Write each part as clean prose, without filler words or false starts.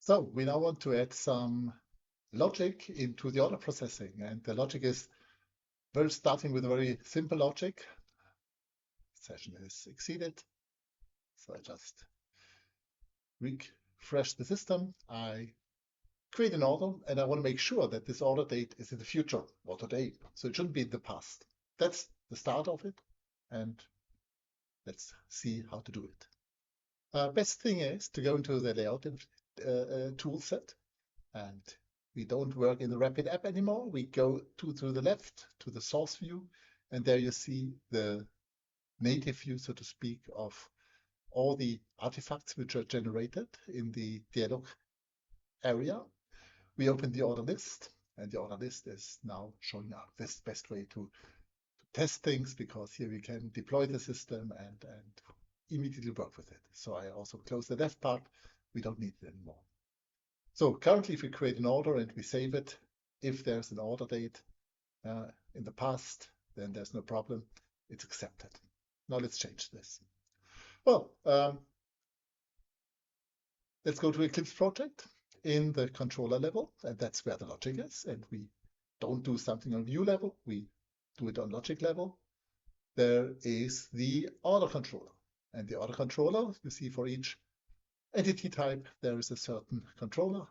So we now want to add some logic into the order processing, and the logic is starting with a very simple logic. Session is exceeded, so I just refresh the system. I create an order, and I want to make sure that this order date is in the future or today, so it shouldn't be in the past. That's the start of it, and let's see how to do it. Best thing is to go into the layout tool set, and we don't work in the RapidApp anymore. We go to the left to the source view, and there you see the native view, so to speak, of all the artifacts which are generated in the dialog area. We open the order list, and the order list is now showing up. This is the best way to test things, because here we can deploy the system and immediately work with it. So I also close the left part. We don't need it anymore. So currently, if we create an order and we save it, if there's an order date in the past, then there's no problem. It's accepted. Now let's change this. Well, let's go to Eclipse project in the controller level, and that's where the logic is. And we don't do something on view level. We do it on logic level. There is the order controller. And the order controller, you see for each entity type, there is a certain controller.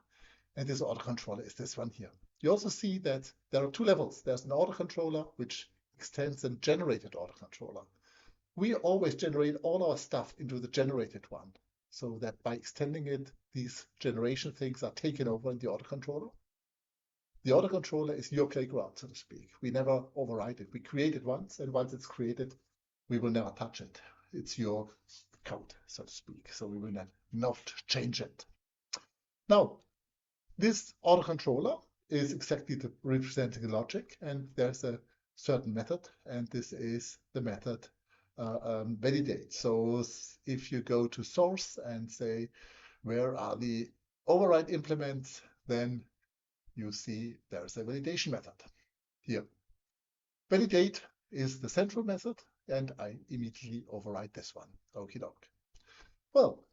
And this order controller is this one here. You also see that there are two levels. There's an order controller, which extends a generated order controller. We always generate all our stuff into the generated one, so that by extending it, these generation things are taken over in the order controller. The order controller is your playground, so to speak. We never override it. We create it once, and once it's created, we will never touch it. It's your code, so to speak. So we will not change it. Now, this order controller is exactly representing the logic, and there's a certain method, and this is the method validate. So if you go to source and say, where are the override implements, then you see there's a validation method here. Validate is the central method, and I immediately override this one. Okie doke. Well,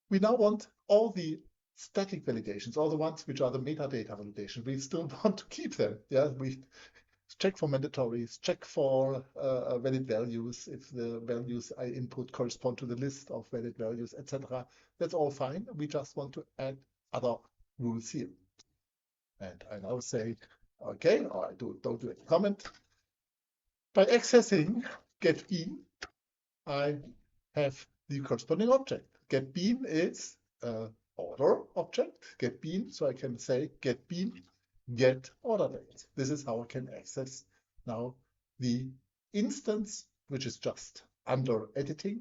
we now want all the static validations, all the ones which are the metadata validation. We still want to keep them. Yeah, we check for mandatories, check for valid values, if the values I input correspond to the list of valid values, etc. That's all fine. We just want to add other rules here. And I now say, okay, or I don't do a comment. By accessing getBean, I have the corresponding object. GetBean is order object, getBean, so I can say getBean get order date. This is how I can access now the instance, which is just under editing.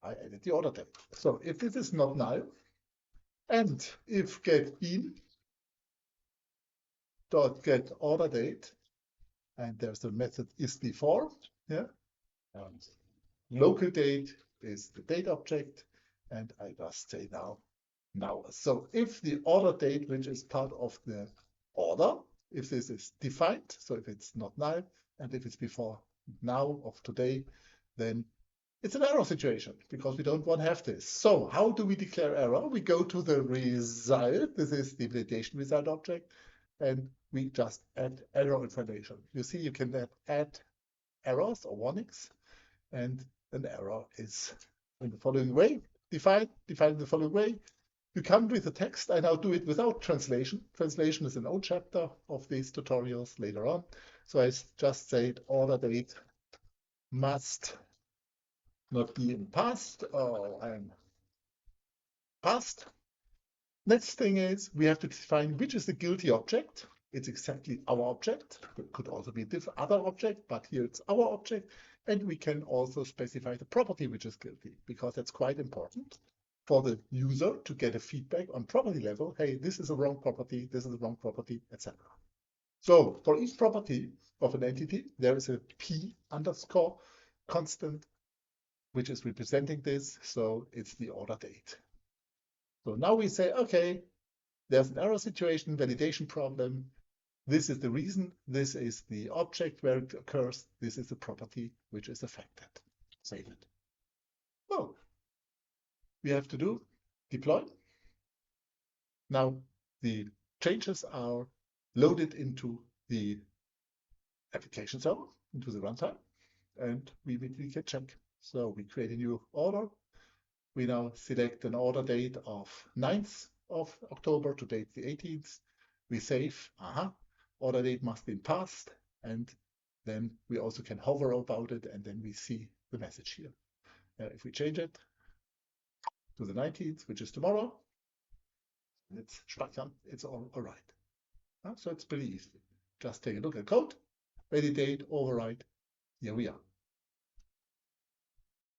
I added the order date. So if this is not null, and if getBean dot get order date, and there's the method is before, yeah, and local date is the date object, and I just say now. So if the order date, which is part of the order, if this is defined, so if it's not null, and if it's before now of today, then it's an error situation, because we don't want to have this. So how do we declare error? We go to the result. This is the validation result object, and we just add error information. You see, you can add errors or warnings, and an error is in the following way, defined in the following way. You come with the text. I now do it without translation. Translation is an old chapter of these tutorials later on. So I just say order date must not be in past, or I'm past. Next thing is we have to define which is the guilty object. It's exactly our object. It could also be a different other object, but here it's our object. And we can also specify the property which is guilty, because that's quite important for the user to get a feedback on property level. Hey, this is a wrong property, this is a wrong property, etc. So for each property of an entity, there is a p underscore constant, which is representing this. So it's the order date. So now we say, okay, there's an error situation, validation problem. This is the reason. This is the object where it occurs. This is the property which is affected. Save it. Well, we have to do deploy. Now the changes are loaded into the application server, into the runtime, and we can check. So we create a new order. We now select an order date of 9th of October to date the 18th. We save, order date must be passed, and then we also can hover about it, and then we see the message here. If we change it to the 19th, which is tomorrow, it's speichern, it's all right. So it's pretty easy. Just take a look at code, validate, override. Here we are.